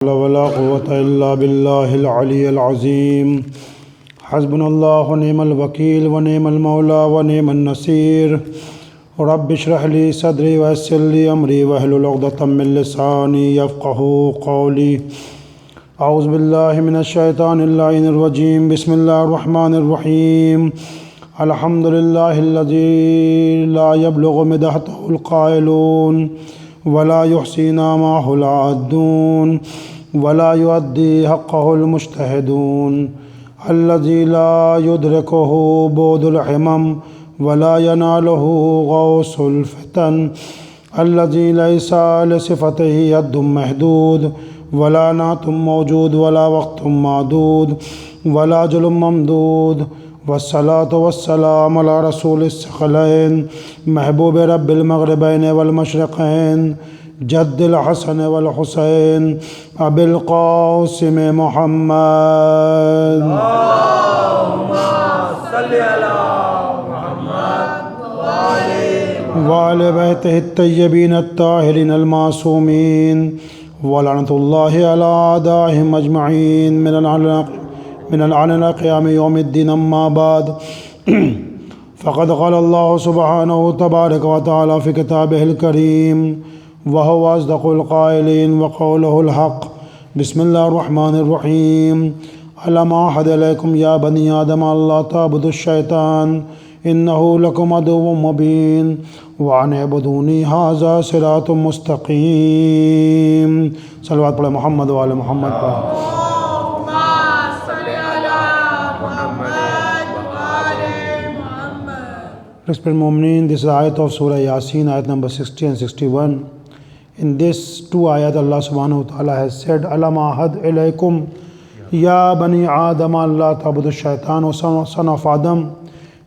ولا قوة إلا بالله العلي العظيم. حسبنا الله ونعم الوكيل ونعم المولى ونعم النصير. رب اشرح لي صدري ويسر لي أمري واحلل عقدة من لساني يفقهوا قولي. أعوذ بالله من الشيطان اللعين الرجيم. بسم الله الرحمن الرحيم. الحمد لله الذي لا يبلغ مدحته القائلون ولا يحصي نعمه العادون ولا يؤدي حقه المجتهدون. الذي لا يدركه بعد الحمم ولا يناله غوص الفتن. الذي ليس لصفته يد محدود ولا نعت موجود ولا وقت معدود ولا أجل ممدود. والصلاة والسلام على رسول الثقلين محبوب رب المغربين والمشرقين جد الحسن والحسين أبي القاسم محمد. اللهم صل على محمد وعلى بيته الطيبين الطاهرين المعصومين ولعنة الله على أعدائهم أجمعين من العن قيام يوم الدين. أما بعد فقد قال الله سبحانه تبارك وتعالى في كتابه الكريم وهو أصدق القائلين وقوله الحق. بسم الله الرحمن الرحيم. ألم أعهد إليكم يا بني آدم ألا تعبدوا الشيطان إنه لكم عدو مبين وأن اعبدوني هذا صراط مستقيم. صلوات پڑھیں محمد وآل محمد پر. Respected Mu'mineen, this is ayat of Surah Yasin, ayat number 60 and 61. In this two ayat, Allah subhanahu wa ta'ala has said, Alam ahad ilaykum ya bani Adam Allah ta'budu shaitan, O son of Adam,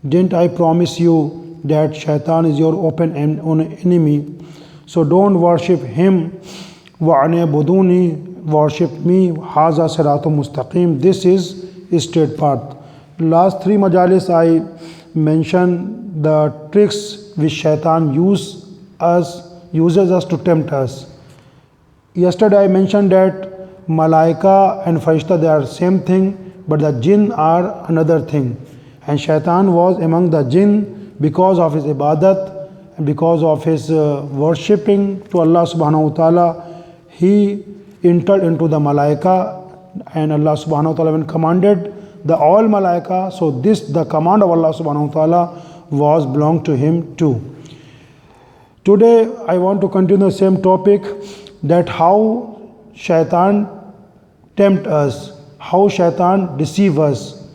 didn't I promise you that shaitan is your open enemy? So don't worship him. Wa'ane buduni, worship me. Haza siratum mustaqim. This is straight path. Last three majalis I mentioned the tricks which shaitan uses us to tempt us. Yesterday I mentioned that malaika and farishta, they are same thing, but the jinn are another thing. And shaitan was among the jinn because of his ibadat and because of his worshipping to Allah subhanahu wa ta'ala. He entered into the malaika, and Allah subhanahu wa ta'ala when commanded the all malaika, so the command of Allah subhanahu wa ta'ala was belonged to him too. Today I want to continue the same topic, that how shaitan tempt us, how shaitan deceive us.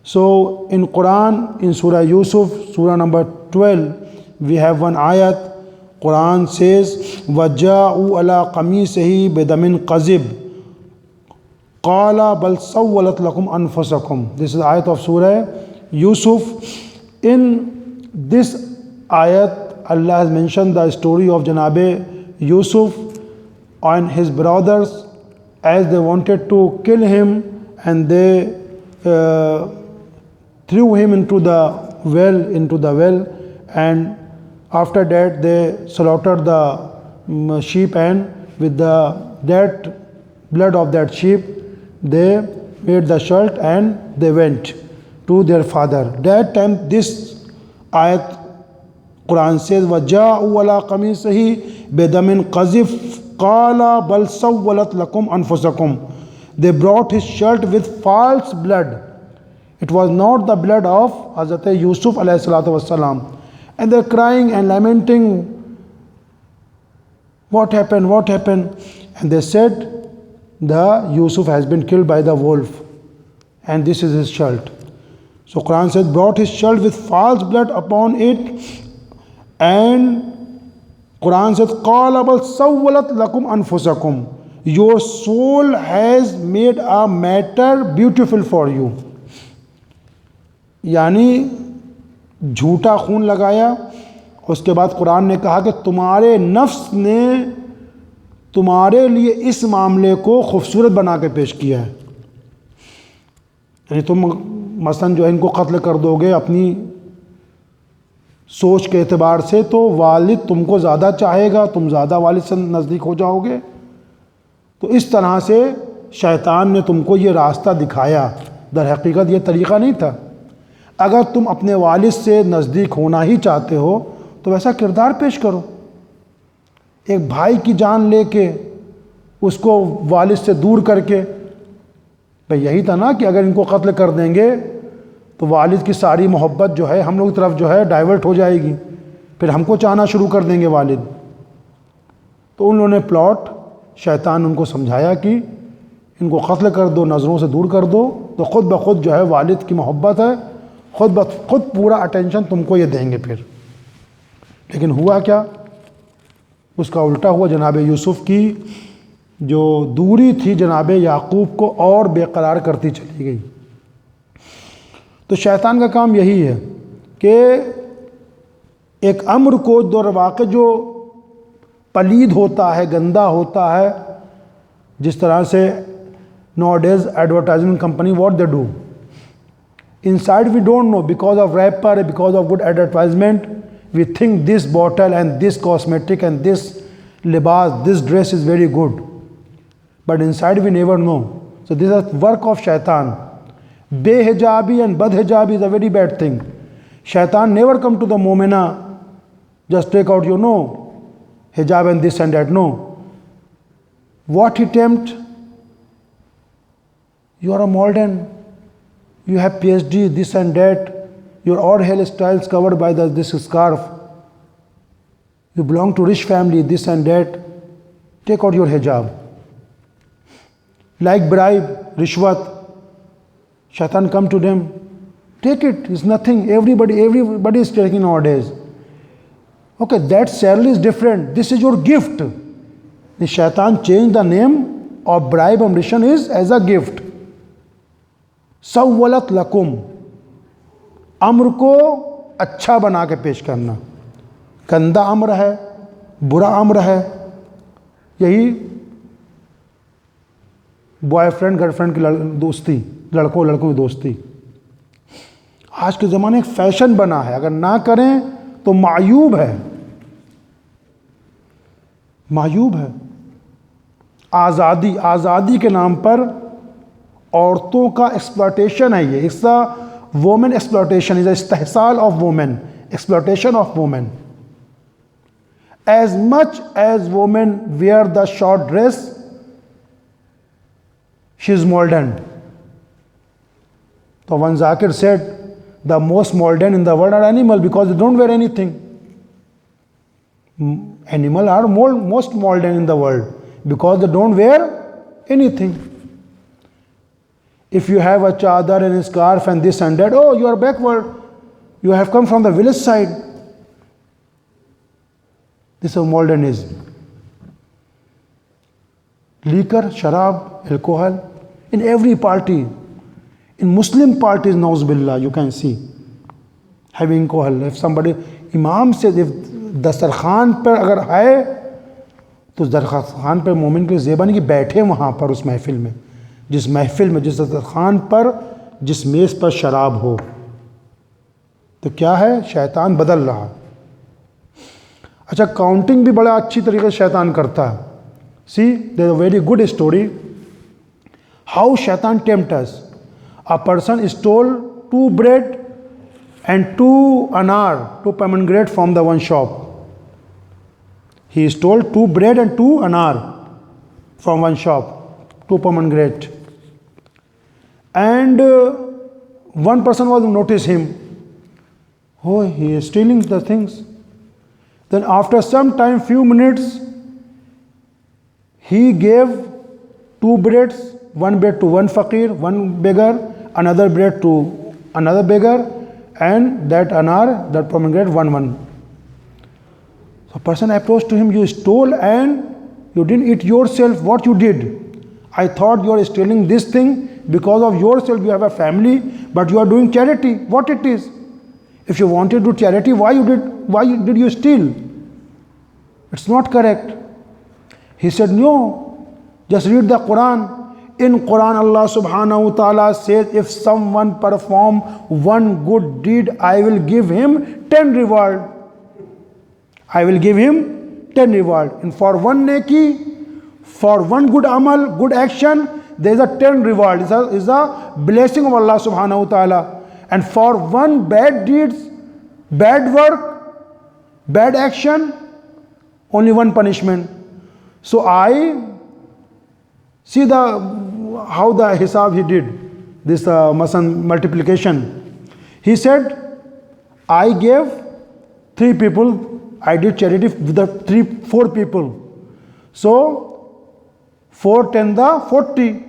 So in Quran, in Surah Yusuf, Surah number 12, we have one ayat. Quran says, وَجَاءُوا عَلَىٰ قَمِيصِهِ بِدَمٍ قَذِبٍ قَالَ بَلْ سَوَّلَتْ لَكُمْ أَنفُسَكُمْ. This is the ayat of Surah Yusuf. In this ayat, Allah has mentioned the story of Janabe Yusuf and his brothers as they wanted to kill him, and they threw him into the well, and after that they slaughtered the sheep, and with that blood of that sheep they made the shirt and they went to their father. That time this ayat Quran says, وَجَاءُوا عَلَىٰ قَمِيصِهِ بِدَمٍ قَذِفٍ قَالَ بَلْ سَوَّلَتْ لَكُمْ أَنفُسَكُمْ. They brought his shirt with false blood. It was not the blood of Hazrat Yusuf alayhi salatu wasalam. And they're crying and lamenting, what happened? And they said, the Yusuf has been killed by the wolf, and this is his shirt. So Quran says, brought his shirt with false blood upon it, and Quran says, قَالَ بَلْ سَوَّلَتْ لَكُمْ أَنفُسَكُمْ. Your soul has made a matter beautiful for you. یعنی جھوٹا خون لگایا. اس کے بعد قرآن نے کہا کہ تمہارے نفس نے تمہارے لیے اس معاملے کو خوبصورت بنا کے پیش کیا ہے. یعنی تم مثلا جو ان کو قتل کر دو گے اپنی سوچ کے اعتبار سے، تو والد تم کو زیادہ چاہے گا، تم زیادہ والد سے نزدیک ہو جاؤ گے. تو اس طرح سے شیطان نے تم کو یہ راستہ دکھایا، در حقیقت یہ طریقہ نہیں تھا۔ اگر تم اپنے والد سے نزدیک ہونا ہی چاہتے ہو تو ویسا کردار پیش کرو۔ ایک بھائی کی جان لے کے اس کو والد سے دور کر کے، بھئی یہی تھا نا کہ اگر ان کو قتل کر دیں گے تو والد کی ساری محبت جو ہے ہم لوگ کی طرف جو ہے ڈائیورٹ ہو جائے گی، پھر ہم کو چاہنا شروع کر دیں گے والد۔ تو انہوں نے پلاٹ، شیطان ان کو سمجھایا کہ ان کو قتل کر دو، نظروں سے دور کر دو، تو خود بخود جو ہے والد کی محبت ہے، خود بخود پورا اٹینشن تم کو یہ دیں گے پھر۔ لیکن ہوا کیا؟ اس کا الٹا ہوا۔ جناب یوسف کی جو دوری تھی جناب یعقوب کو اور بے قرار کرتی چلی گئی۔ تو شیطان کا کام یہی ہے کہ ایک امر کو دور واقع جو پلید ہوتا ہے، گندا ہوتا ہے، جس طرح سے nowadays advertisement company what they do inside we don't know, because of wrapper, because of good advertisement we think this bottle and this cosmetic and this libas, this dress is very good, but inside we never know. So this is work of shaitan. Behijabi and badhijabi is a very bad thing. Shaitan never come to the momena, just take out your hijab and this and that. No. What he tempt? You are a modern, you have PhD, this and that, your odd hairstyles covered by this scarf, you belong to rich family, this and that, take out your hijab. Like bribe, rishwat, shaitan come to them, take it, it's nothing, everybody is taking nowadays. Okay, that salary is different, this is your gift. The shaitan changed the name of bribe and mission is as a gift. سولت لکم، امر کو اچھا بنا کے پیش کرنا۔ گندا امر ہے، برا امر ہے، یہی بوائے فرینڈ گرل فرینڈ کی دوستی، لڑکوں کی دوستی آج کے زمانے ایک فیشن بنا ہے، اگر نہ کریں تو معیوب ہے، معیوب ہے۔ آزادی کے نام پر عورتوں کا ایکسپلائٹیشن ہے، یہ اس کا وومن ایکسپلائٹیشن از استحصال of women, exploitation of women. As much as women wear the short dress she is modern. تو one Zakir said the most modern in the world are animal because they don't wear anything. Animal are most modern in the world because they don't wear anything. If you have a chadar and a scarf and this and that, oh, you are backward. You have come from the village side. This is modernism. Liquor, sharab, alcohol, in every party. In Muslim parties, nauz billah, you can see having alcohol. If somebody, imam says, if dastarkhan پر اگر ہے تو دسترخوان پر مومن کے زیبا نہیں کہ بیٹھے وہاں پر اس محفل میں، جس محفل میں، جس دسترخوان پر، جس میز پر شراب ہو۔ تو کیا ہے؟ شیطان بدل رہا۔ اچھا، کاؤنٹنگ بھی بڑا اچھی طریقے سے شیطان کرتا ہے۔ See there a very good story how شیطان tempt us. A person stole 2 bread and 2 anar, 2 pomegranate from the one shop. He stole 2 bread and 2 anar from one shop, 2 pomegranate. And one person was noticed him. Oh, he is stealing the things. Then after some time, few minutes, he gave 2 breads, 1 bread to one fakir, one beggar, another bread to another beggar, and that anar, that pomegranate, one. So person approached to him, you stole and you didn't eat yourself. What you did? I thought you are stealing this thing because of yourself. You have a family, but you are doing charity. What it is? If you wanted to do charity, why did you steal? It's not correct. He said, no, just read the Quran. In Quran, Allah subhanahu wa ta'ala says, if someone perform one good deed, I will give him 10 reward. I will give him 10 reward. And for one neki, For one good amal, good action, there is a 10 reward. Is a blessing of Allah subhanahu wa ta'ala. And for one bad deeds, bad work, bad action, only one punishment. So I see how the hisab he did, this multiplication. He said, I gave 3 people, I did charity with the 4 people. So 4 10 the 40,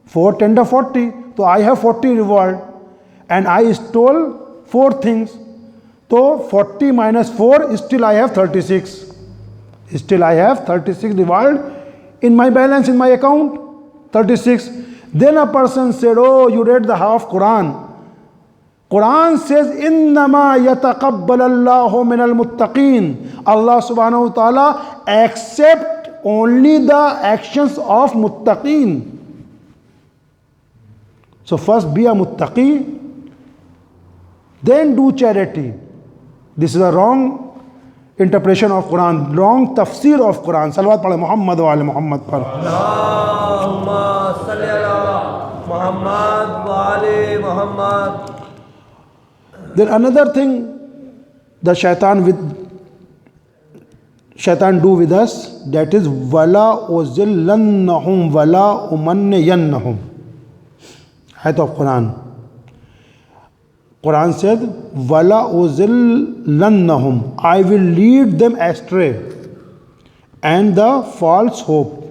4 10 the 40. So I have 40 reward, and I stole 4 things. So 40 minus 4, still I have 36. Still I have 36 reward in my balance, in my account, 36. Then a person said, oh, you read the half Quran. Quran says, innama yataqabbal Allahu min al-muttaqin. Allah subhanahu wa ta'ala accept only the actions of muttaqin. So first be a muttaqi, then do charity. This is a wrong interpretation of Quran, wrong tafsir of Quran. Salawat padhe Muhammad wa ali Muhammad par. Allahumma salli ala Muhammad wa ali Muhammad. Then another thing the shaitan do with us, that is wala uzillannahum wala umanniyannahum. Ayat of Quran. Quran said, wala uzillannahum, I will lead them astray and the false hope.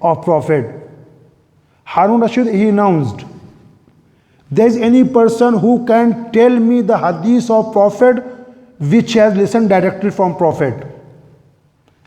of prophet, Harun Rashid, he announced, there is any person who can tell me the hadith of prophet which has listened directly from prophet.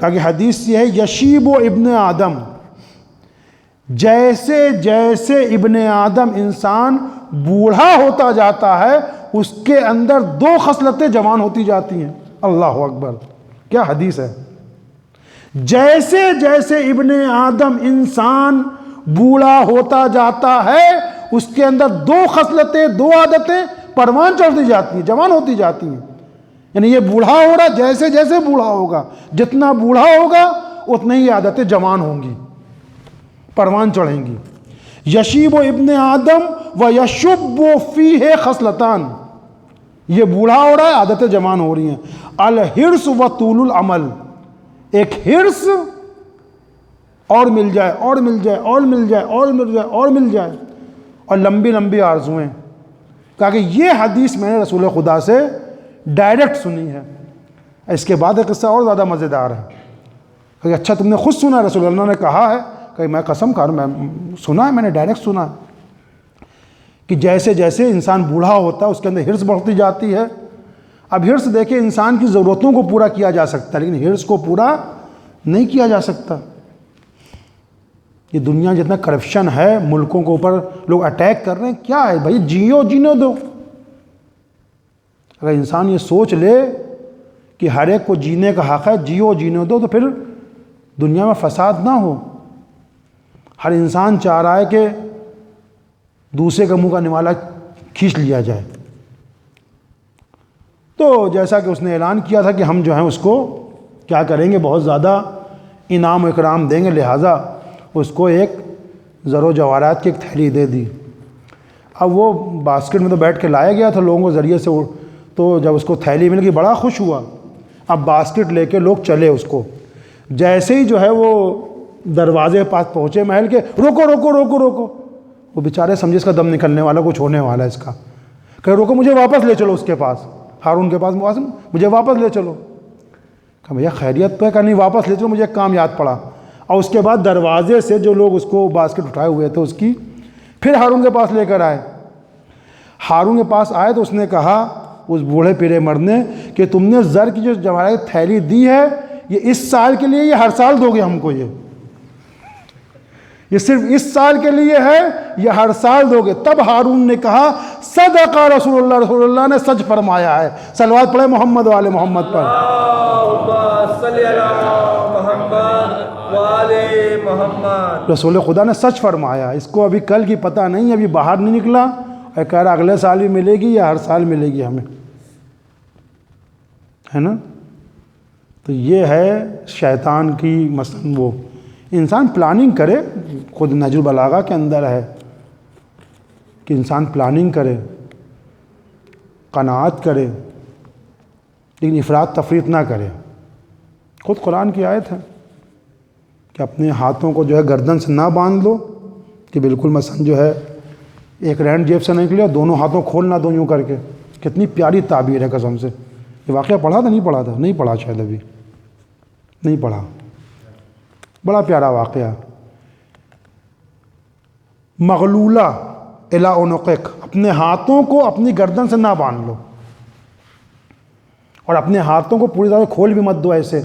کہا کہ حدیث یہ ہے یشیب و ابن آدم، جیسے جیسے ابن آدم انسان بوڑھا ہوتا جاتا ہے اس کے اندر 2 خصلتیں جوان ہوتی جاتی ہیں۔ اللہ اکبر، کیا حدیث ہے! جیسے جیسے ابن آدم انسان بوڑھا ہوتا جاتا ہے اس کے اندر 2 خصلتیں، 2 عادتیں پروان چڑھتی جاتی ہیں، جوان ہوتی جاتی ہیں۔ یعنی یہ بوڑھا ہو رہا، جیسے جیسے بوڑھا ہوگا، جتنا بوڑھا ہوگا اتنی ہی عادتیں جوان ہوں گی، پروان چڑھیں گی۔ یشیب ابن آدم و یشب فیہ خصلتان، یہ بوڑھا ہو رہا ہے، عادتیں جوان ہو رہی ہیں۔ الحرص و طول العمل، ایک حرص اور مل جائے اور مل جائے اور مل جائے اور مل جائے اور مل جائے، اور لمبی لمبی آرزویں۔ کہا کہ یہ حدیث میں نے رسول خدا سے ڈائریکٹ سنی ہے۔ اس کے بعد ایک قصہ اور زیادہ مزیدار ہے کہ اچھا تم نے خود سنا؟ رسول اللہ نے کہا ہے کہ میں قسم کھا رہا ہوں، میں سنا ہے، میں نے ڈائریکٹ سنا ہے کہ جیسے جیسے انسان بوڑھا ہوتا ہے اس کے اندر حرص بڑھتی جاتی ہے۔ اب حرص دیکھیں انسان کی ضرورتوں کو پورا کیا جا سکتا ہے لیکن حرص کو پورا نہیں کیا جا سکتا۔ یہ دنیا جتنا کرپشن ہے، ملکوں کے اوپر لوگ اٹیک کر رہے ہیں، کیا ہے بھائی؟ جیو، جینے دو۔ اگر انسان یہ سوچ لے کہ ہر ایک کو جینے کا حق ہے، جیو، جینے دو، تو پھر دنیا میں فساد نہ ہو۔ ہر انسان چاہ رہا ہے کہ دوسرے کا منہ کا نوالا کھینچ لیا جائے۔ تو جیسا کہ اس نے اعلان کیا تھا کہ ہم جو ہیں اس کو کیا کریں گے، بہت زیادہ انعام و اکرام دیں گے، لہٰذا اس کو ایک زر و جواہرات کی ایک تھیلی دے دی۔ اب وہ باسکٹ میں تو بیٹھ کے لایا گیا تھا لوگوں کے ذریعے سے، تو جب اس کو تھیلی مل گئی بڑا خوش ہوا۔ اب باسکٹ لے کے لوگ چلے اس کو، جیسے ہی جو ہے وہ دروازے پاس پہنچے محل کے، روکو روکو روکو روکو، وہ بیچارے سمجھے اس کا دم نکلنے والا، کچھ ہونے والا ہے اس کا، کہ روکو مجھے واپس لے چلو اس کے پاس، ہارون کے پاس، مجھے واپس لے چلو۔ کہ بھیا خیریت تو ہے؟ کہ نہیں واپس لے چلو، مجھے ایک کام یاد پڑا۔ اور اس کے بعد دروازے سے جو لوگ اس کو باسکٹ اٹھائے ہوئے تھے اس کی، پھر ہارون کے پاس لے کر آئے۔ ہارون کے پاس آئے تو اس نے کہا اس بوڑھے پیرے مرد نے کہ تم نے زر کی جو جواہرات تھیلی دی ہے یہ اس سال کے لیے، یہ ہر سال دو گے ہم کو؟ یہ صرف اس سال کے لیے ہے، یہ ہر سال دو گے؟ تب ہارون نے کہا صدق رسول اللہ، رسول اللہ نے سچ فرمایا ہے۔ صلوات پڑھے محمد والے محمد پر۔ اللہم صلی علی محمد والے محمد۔ رسول خدا نے سچ فرمایا۔ اس کو ابھی کل کی پتہ نہیں، ابھی باہر نہیں نکلا، اور کہہ رہا اگلے سال بھی ملے گی یا ہر سال ملے گی ہمیں، ہے نا؟ تو یہ ہے شیطان کی مثلا، وہ انسان پلاننگ کرے، خود نہج البلاغہ کے اندر ہے کہ انسان پلاننگ کرے، قناعت کرے، لیکن افراط تفریط نہ کرے۔ خود قرآن کی آیت ہے کہ اپنے ہاتھوں کو جو ہے گردن سے نہ باندھ لو، کہ بالکل مثلا جو ہے ایک رینڈ جیب سے نکلے اور دونوں ہاتھوں کھول نہ دو یوں کر کے۔ کتنی پیاری تعبیر ہے قسم سے۔ یہ واقعہ پڑھا تھا؟ نہیں پڑھا تھا؟ نہیں پڑھا شاید، ابھی نہیں پڑھا۔ بڑا پیارا واقعہ۔ مغلولہ الی عنقک، اپنے ہاتھوں کو اپنی گردن سے نہ باندھ لو، اور اپنے ہاتھوں کو پوری طرح کھول بھی مت دو ایسے۔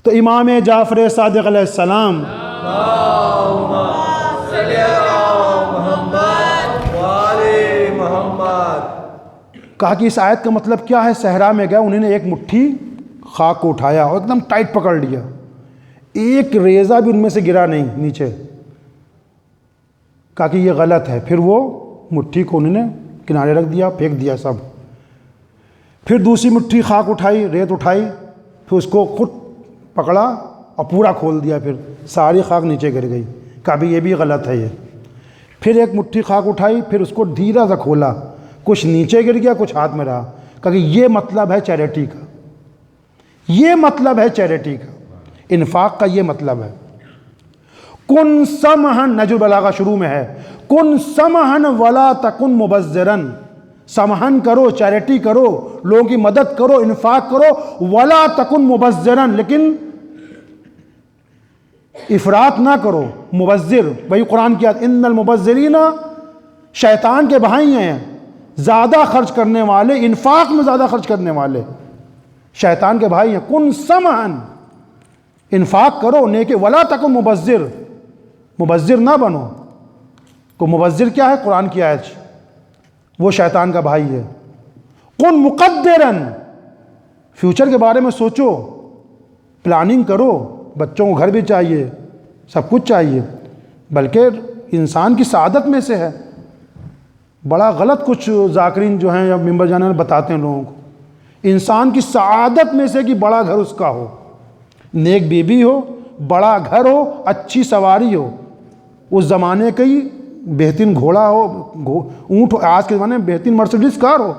تو امام جعفر صادق علیہ السلام کہا کہ اس آیت کا مطلب کیا ہے؟ صحرا میں گئے، انہوں نے ایک مٹھی خاک کو اٹھایا اور ایک دم ٹائٹ پکڑ لیا، ایک ریزہ بھی ان میں سے گرا نہیں نیچے۔ کہا کہ یہ غلط ہے۔ پھر وہ مٹھی کو انہوں نے کنارے رکھ دیا، پھینک دیا سب۔ پھر دوسری مٹھی خاک اٹھائی، ریت اٹھائی، پھر اس کو خود پکڑا اور پورا کھول دیا، پھر ساری خاک نیچے گر گئی۔ کہا بھی یہ بھی غلط ہے یہ۔ پھر ایک مٹھی خاک اٹھائی، پھر اس کو دھیرا سا کھولا، کچھ نیچے گر گیا، کچھ ہاتھ میں رہا۔ کہا کہ یہ مطلب ہے چیریٹی کا، یہ مطلب ہے چیریٹی کا، انفاق کا یہ مطلب ہے۔ کن سمحن، نہج البلاغہ شروع میں ہے، کن سمحن ولا تکن مبذرن، سمحن کرو، چیریٹی کرو، لوگوں کی مدد کرو، انفاق کرو، ولا تکن مبذرن، لیکن افراط نہ کرو۔ مبذر وہی قرآن کی آیت، ان المبذرین شیطان کے بھائی ہیں، زیادہ خرچ کرنے والے، انفاق میں زیادہ خرچ کرنے والے شیطان کے بھائی ہیں۔ کن سمحن، انفاق کرو نیکی، ولا تکن مبذر، مبذر نہ بنو. تو مبذر کیا ہے؟ قرآن کی آیت، وہ شیطان کا بھائی ہے. کن مقدراً، فیوچر کے بارے میں سوچو، پلاننگ کرو. بچوں کو گھر بھی چاہیے، سب کچھ چاہیے، بلکہ انسان کی سعادت میں سے ہے. بڑا غلط کچھ ذاکرین جو ہیں یا ممبر جانے بتاتے ہیں لوگوں کو، انسان کی سعادت میں سے کہ بڑا گھر اس کا ہو، نیک بیوی ہو، بڑا گھر ہو، اچھی سواری ہو، اس زمانے کا ہی بہترین گھوڑا ہو، اونٹ ہو، آج کے زمانے میں بہترین مرسیڈیز کار ہو.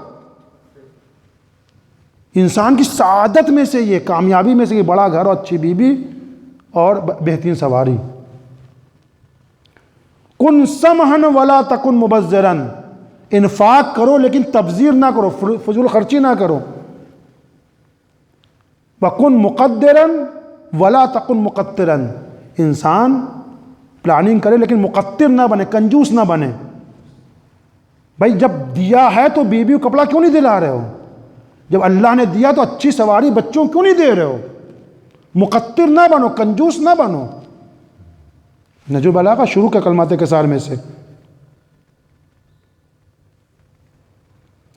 انسان کی سعادت میں سے یہ، کامیابی میں سے یہ بڑا گھر اور اچھی بیوی اور بہترین سواری. کن سمحن ولا تکن مبذرن، انفاق کرو لیکن تبذیر نہ کرو، فضول خرچی نہ کرو. وکن مقدراً ولا تکن مقتراً، انسان پلاننگ کرے لیکن مقتر نہ بنے، کنجوس نہ بنے. بھائی جب دیا ہے تو بیوی کو کپڑا کیوں نہیں دلا رہے ہو؟ جب اللہ نے دیا تو اچھی سواری بچوں کیوں نہیں دے رہے ہو؟ مقتر نہ بنو، کنجوس نہ بنو. نہج البلاغہ شروع کا کلمات کثار میں سے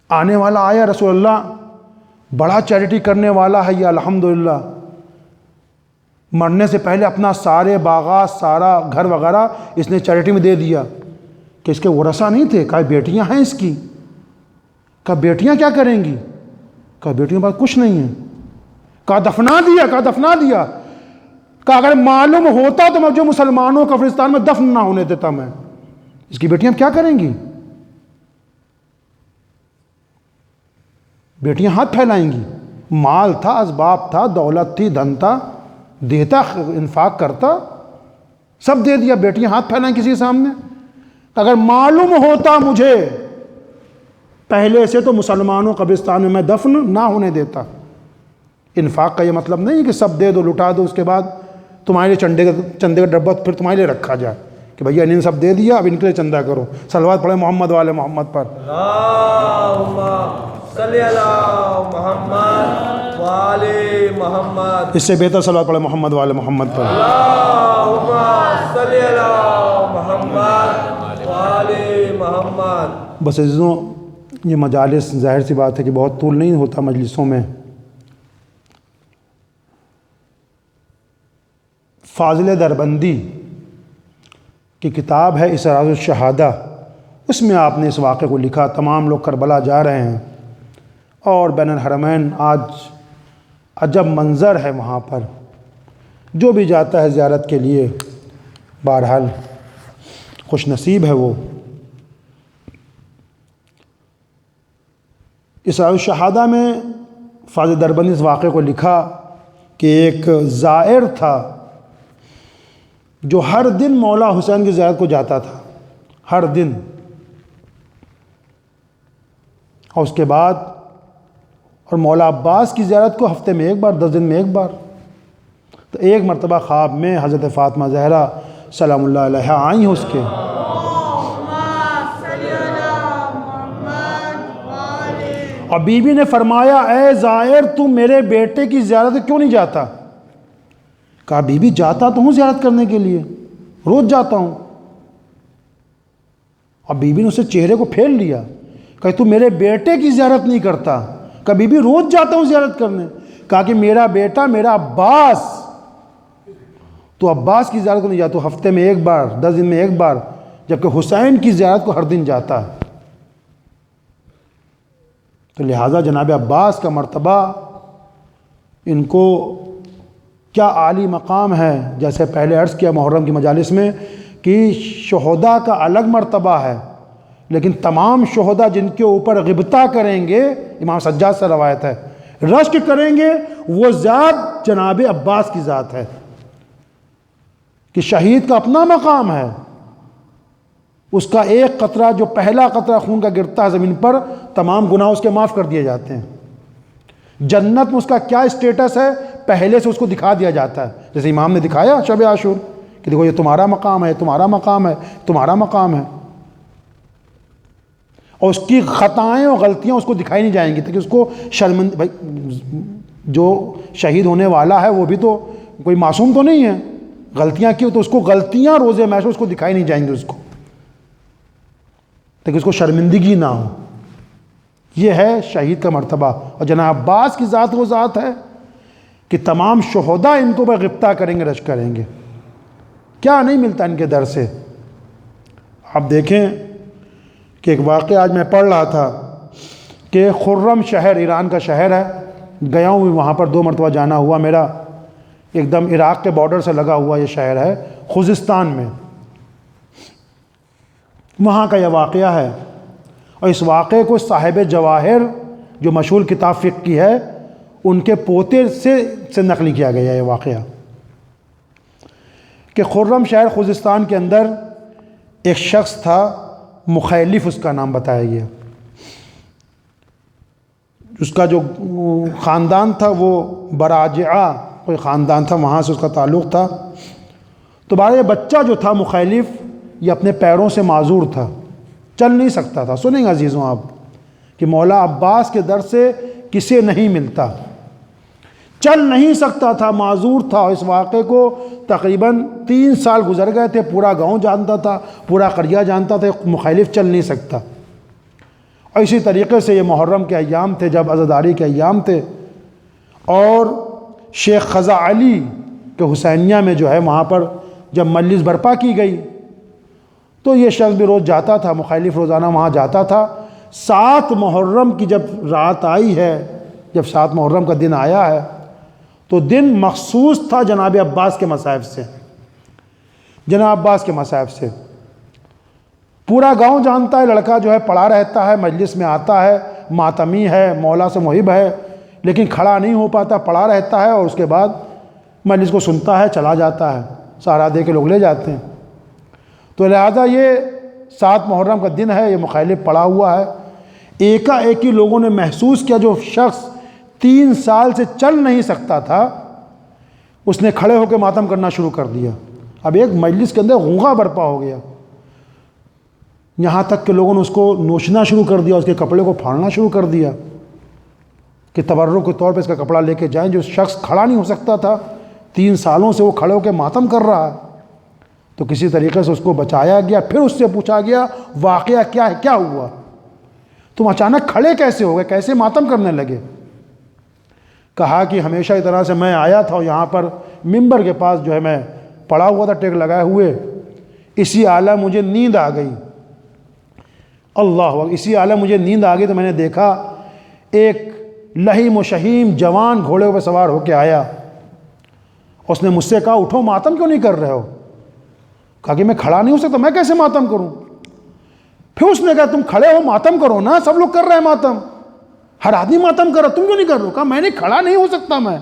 آنے والا آیا رسول اللہ بڑا چیریٹی کرنے والا ہے یہ الحمدللہ. مرنے سے پہلے اپنا سارے باغات، سارا گھر وغیرہ اس نے چیریٹی میں دے دیا. کہ اس کے ورثہ نہیں تھے؟ کہا بیٹیاں ہیں اس کی. کہا بیٹیاں کیا کریں گی؟ کہا بیٹیوں کے پاس کچھ نہیں ہے. کہا دفنا دیا. کہا دفنا دیا. کہا اگر معلوم ہوتا تو میں جو مسلمانوں کو قبرستان میں دفن نہ ہونے دیتا میں. اس کی بیٹیاں کیا کریں گی؟ بیٹیاں ہاتھ پھیلائیں گی. مال تھا، اسباب تھا، دولت تھی، دھن تھا، دیتا، انفاق کرتا، سب دے دیا. بیٹیاں ہاتھ پھیلائیں کسی کے سامنے. اگر معلوم ہوتا مجھے پہلے سے تو مسلمانوں قبرستان میں دفن نہ ہونے دیتا. انفاق کا یہ مطلب نہیں کہ سب دے دو، لٹا دو، اس کے بعد تمہارے لیے چندے کا ڈبہ پھر تمہارے لیے رکھا جائے کہ بھیا انہیں سب دے دیا، اب ان کے لیے چندہ کرو. صلوات پڑھیں محمد والے محمد پر. اللہم صلی علی محمد وآل محمد. اس سے بہتر صلوات پڑھیں محمد والے محمد پر. اللہم صلی علی محمد وآل محمد. بس عزیزوں، یہ مجالس ظاہر سی بات ہے کہ بہت طول نہیں ہوتا مجلسوں میں. فاضل دربندی کی کتاب ہے اسراج الشہادہ، اس میں آپ نے اس واقعے کو لکھا. تمام لوگ کربلا جا رہے ہیں اور بین الحرمین آج عجب منظر ہے وہاں پر. جو بھی جاتا ہے زیارت کے لیے بہرحال خوش نصیب ہے وہ. اسراج الشہادہ میں فاضل دربندی اس واقعے کو لکھا کہ ایک زائر تھا جو ہر دن مولا حسین کی زیارت کو جاتا تھا، ہر دن. اور اس کے بعد اور مولا عباس کی زیارت کو ہفتے میں ایک بار، 10 دن میں ایک بار. تو ایک مرتبہ خواب میں حضرت فاطمہ زہرا سلام اللہ علیہا آئی ہیں اس کے. اور بی بی نے فرمایا اے زائر تو میرے بیٹے کی زیارت کیوں نہیں جاتا؟ کہا بی بی جاتا تو ہوں زیارت کرنے کے لیے، روز جاتا ہوں. اور بی بی نے اسے چہرے کو پھیر لیا. کہا تو میرے بیٹے کی زیارت نہیں کرتا؟ کہا بی بی روز جاتا ہوں زیارت کرنے. کہا کہ میرا بیٹا میرا عباس، تو عباس کی زیارت کو نہیں جاتا، تو ہفتے میں ایک بار، 10 دن میں ایک بار، جبکہ حسین کی زیارت کو ہر دن جاتا ہے. تو لہٰذا جناب عباس کا مرتبہ ان کو کیا عالی مقام ہے. جیسے پہلے عرض کیا محرم کی مجالس میں کہ شہداء کا الگ مرتبہ ہے، لیکن تمام شہداء جن کے اوپر غبطہ کریں گے، امام سجاد سے روایت ہے، رشک کریں گے، وہ ذات جناب عباس کی ذات ہے. کہ شہید کا اپنا مقام ہے، اس کا ایک قطرہ، جو پہلا قطرہ خون کا گرتا ہے زمین پر، تمام گناہ اس کے معاف کر دیے جاتے ہیں. جنت میں اس کا کیا اسٹیٹس ہے پہلے سے اس کو دکھا دیا جاتا ہے. جیسے امام نے دکھایا شب عاشور کہ دیکھو یہ تمہارا مقام ہے، تمہارا مقام ہے، تمہارا مقام ہے. اور اس کی خطائیں اور غلطیاں اس کو دکھائی نہیں جائیں گی تاکہ اس کو شرمندہ. بھائی جو شہید ہونے والا ہے وہ بھی تو کوئی معصوم تو نہیں ہے، غلطیاں کی تو اس کو غلطیاں روزے محشر اس کو دکھائی نہیں جائیں گے اس کو، تاکہ اس کو شرمندگی نہ ہو۔ یہ ہے شہید کا مرتبہ۔ اور جناب عباس کی ذات وہ ذات ہے کہ تمام شہداء ان کو غبطہ کریں گے، رشک کریں گے، کیا نہیں ملتا ان کے در سے۔ آپ دیکھیں کہ ایک واقعہ آج میں پڑھ رہا تھا کہ خرم شہر ایران کا شہر ہے، گیا ہوں وہاں پر 2 مرتبہ جانا ہوا میرا، ایک دم عراق کے بارڈر سے لگا ہوا یہ شہر ہے، خوزستان میں، وہاں کا یہ واقعہ ہے۔ اور اس واقعے کو صاحب جواہر جو مشہور کتاب فقہ کی ہے ان کے پوتے سے نقل کیا گیا یہ واقعہ، کہ خرم شہر خوزستان کے اندر ایک شخص تھا، مخیلف اس کا نام بتایا گیا، اس کا جو خاندان تھا وہ براجعہ کوئی خاندان تھا، وہاں سے اس کا تعلق تھا۔ تو یہ بچہ جو تھا مخیلف، یہ اپنے پیروں سے معذور تھا، چل نہیں سکتا تھا۔ سنیں گے عزیزوں آپ کہ مولا عباس کے در سے کسے نہیں ملتا، چل نہیں سکتا تھا، معذور تھا۔ اس واقعے کو تقریباً 3 سال گزر گئے تھے، پورا گاؤں جانتا تھا، پورا قریہ جانتا تھا، مخالف چل نہیں سکتا۔ اور اسی طریقے سے یہ محرم کے ایام تھے، جب عزاداری کے ایام تھے، اور شیخ خزا علی کے حسینیہ میں جو ہے وہاں پر جب مجلس برپا کی گئی تو یہ شخص بھی روز جاتا تھا، مخالف روزانہ وہاں جاتا تھا۔ 7 محرم کی جب رات آئی ہے، جب 7 محرم کا دن آیا ہے تو دن مخصوص تھا جناب عباس کے مصائب سے، جناب عباس کے مصائب سے۔ پورا گاؤں جانتا ہے، لڑکا جو ہے پڑا رہتا ہے، مجلس میں آتا ہے، ماتمی ہے، مولا سے محب ہے، لیکن کھڑا نہیں ہو پاتا، پڑا رہتا ہے، اور اس کے بعد مجلس کو سنتا ہے، چلا جاتا ہے، سہارا دے کے لوگ لے جاتے ہیں۔ تو لہذا یہ 7 محرم کا دن ہے، یہ مخالف پڑا ہوا ہے۔ ایک ہی لوگوں نے محسوس کیا، جو شخص 3 سال سے چل نہیں سکتا تھا اس نے کھڑے ہو کے ماتم کرنا شروع کر دیا۔ اب ایک مجلس کے اندر غوغا برپا ہو گیا، یہاں تک کہ لوگوں نے اس کو نوچنا شروع کر دیا، اس کے کپڑے کو پھاڑنا شروع کر دیا کہ تبرک کے طور پہ اس کا کپڑا لے کے جائیں۔ جو شخص کھڑا نہیں ہو سکتا تھا 3 سالوں سے، وہ کھڑے ہو کے ماتم کر رہا ہے، تو کسی طریقے سے اس کو بچایا گیا۔ پھر اس سے پوچھا گیا واقعہ کیا ہے، کیا ہوا، تم اچانک کھڑے کیسے ہو گئے، کیسے ماتم کرنے لگے؟ کہا کہ ہمیشہ اس طرح سے میں آیا تھا، اور یہاں پر ممبر کے پاس جو ہے میں پڑا ہوا تھا ٹیک لگائے ہوئے، اسی آلہ مجھے نیند آ گئی، اللہ اکبر، اسی آلہ مجھے نیند آ گئی تو میں نے دیکھا ایک لہیم و شہیم جوان گھوڑے پہ سوار ہو کے آیا، اس نے مجھ سے کہا اٹھو، ماتم کیوں نہیں کر رہے ہو؟ کہا کہ میں کھڑا نہیں ہو سکتا، میں کیسے ماتم کروں؟ پھر اس نے کہا تم کھڑے ہو، ماتم کرو نا، سب لوگ کر رہے ہیں ماتم، ہر آدمی ماتم کر رہا، تم کیوں نہیں کر رہے ہو؟ کہا میں نے کھڑا نہیں ہو سکتا میں۔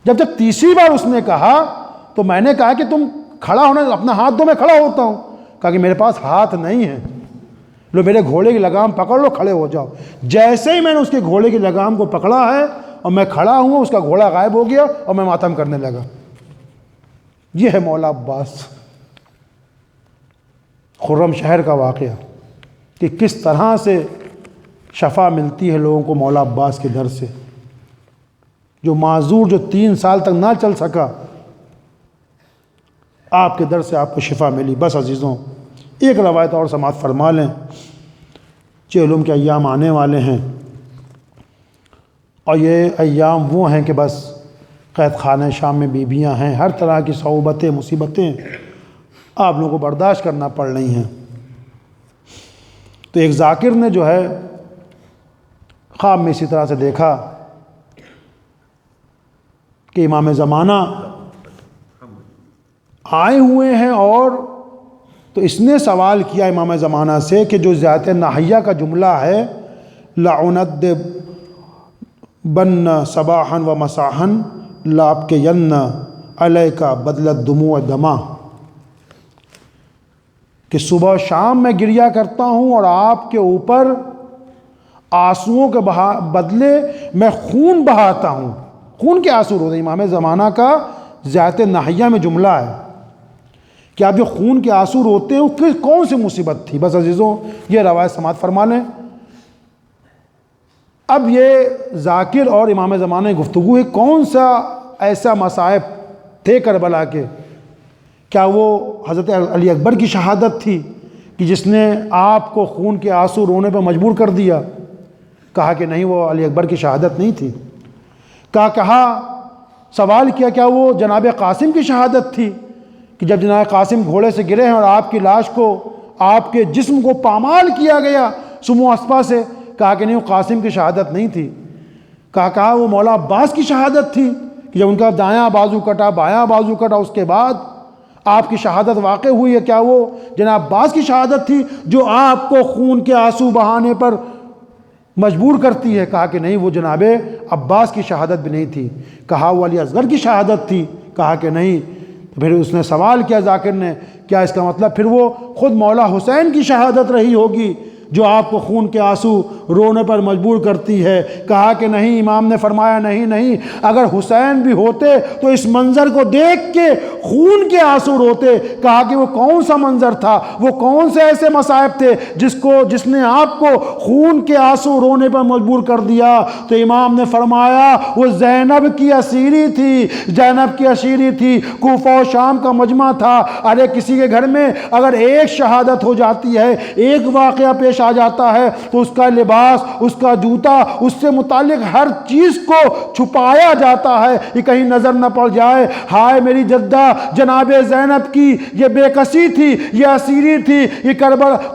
جب 3ری بار اس نے کہا تو میں نے کہا کہ تم کھڑا ہونا، اپنا ہاتھ دو، میں کھڑا ہوتا ہوں۔ کہا کہ میرے پاس ہاتھ نہیں ہے، لو میرے گھوڑے کی لگام پکڑ لو، کھڑے ہو جاؤ۔ جیسے ہی میں نے اس کے گھوڑے کی لگام کو پکڑا ہے اور میں کھڑا ہوں، اس کا گھوڑا غائب ہو گیا اور میں ماتم کرنے لگا۔ یہ ہے مولا عباس، خرم شہر کا واقعہ، کہ کس طرح سے شفا ملتی ہے لوگوں کو مولا عباس کے در سے۔ جو معذور، جو 3 سال تک نہ چل سکا، آپ کے در سے آپ کو شفا ملی۔ بس عزیزوں، ایک روایت اور سماعت فرما لیں، چہلم کے ایام آنے والے ہیں، اور یہ ایام وہ ہیں کہ بس قید خانہ شام میں بیویاں ہیں، ہر طرح کی صعوبتیں، مصیبتیں آپ لوگوں کو برداشت کرنا پڑ رہی ہیں۔ تو ایک ذاکر نے جو ہے خواب میں اسی طرح سے دیکھا کہ امام زمانہ آئے ہوئے ہیں، اور تو اس نے سوال کیا امام زمانہ سے کہ جو ذات ناحیہ کا جملہ ہے لعنت بن صباحا و مساحا لاب کے ین علیہ بدلت دموع دما، کہ صبح و شام میں گریہ کرتا ہوں اور آپ کے اوپر آنسوؤں کے بدلے میں خون بہاتا ہوں۔ خون کے آنسو روتے ہیں، امام زمانہ کا ذات ناحیہ میں جملہ ہے کہ آپ جو خون کے آنسو روتے ہیں کون سی مصیبت تھی۔ بس عزیزوں، یہ روایت سماعت فرما لیں۔ اب یہ ذاکر اور امام زمانہ کی گفتگو ہے، کون سا ایسا مصائب تھے کربلا کے، کیا وہ حضرت علی اکبر کی شہادت تھی کہ جس نے آپ کو خون کے آنسو رونے پر مجبور کر دیا؟ کہا کہ نہیں، وہ علی اکبر کی شہادت نہیں تھی۔ کہا سوال کیا کیا وہ جناب قاسم کی شہادت تھی کہ جب جناب قاسم گھوڑے سے گرے ہیں اور آپ کی لاش کو، آپ کے جسم کو پامال کیا گیا سمو اسپا سے؟ کہا کہ نہیں، وہ قاسم کی شہادت نہیں تھی۔ کہا وہ مولا عباس کی شہادت تھی کہ جب ان کا دایاں بازو کٹا، بایاں بازو کٹا، اس کے بعد آپ کی شہادت واقع ہوئی ہے، کیا وہ جناب عباس کی شہادت تھی جو آپ کو خون کے آنسو بہانے پر مجبور کرتی ہے؟ کہا کہ نہیں، وہ جناب عباس کی شہادت بھی نہیں تھی۔ کہا وہ علی اصغر کی شہادت تھی؟ کہا کہ نہیں۔ پھر اس نے سوال کیا ذاکر نے، کیا اس کا مطلب پھر وہ خود مولا حسین کی شہادت رہی ہوگی جو آپ کو خون کے آنسو رونے پر مجبور کرتی ہے؟ کہا کہ نہیں۔ امام نے فرمایا نہیں، اگر حسین بھی ہوتے تو اس منظر کو دیکھ کے خون کے آنسو روتے۔ کہا کہ وہ کون سا منظر تھا، وہ کون سے ایسے مصائب تھے جس نے آپ کو خون کے آنسو رونے پر مجبور کر دیا؟ تو امام نے فرمایا وہ زینب کی اسیری تھی، زینب کی اسیری تھی، کوفہ و شام کا مجمع تھا۔ ارے کسی کے گھر میں اگر ایک شہادت ہو جاتی ہے، ایک واقعہ پیش آ جاتا ہے تو اس کا لباس، اس کا جوتا، اس سے متعلق ہر چیز کو چھپایا جاتا ہے کہ کہیں نظر نہ پڑ جائے۔ ہائے میری جدہ جناب زینب کی یہ بے کسی تھی، یہ اسیری تھی۔ یہ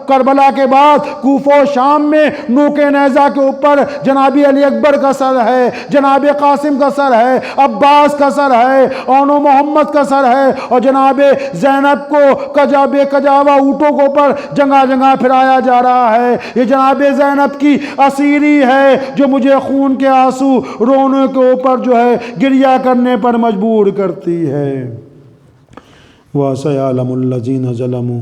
کربلا کے بعد کوفہ و شام میں نوک نیزہ کے اوپر جناب علی اکبر کا سر ہے، جناب قاسم کا سر ہے، عباس کا سر ہے، اون و محمد کا سر ہے، اور جناب زینب کو بے کجاوا اونٹوں کے اوپر جگہ جگہ پھرایا جا رہا ہے۔ یہ جناب زینب کی اسیری ہے جو مجھے خون کے آنسو رونے کے اوپر جو ہے گریہ کرنے پر مجبور کرتی ہے۔ وَسَيَعْلَمُ الَّذِينَ ظَلَمُوا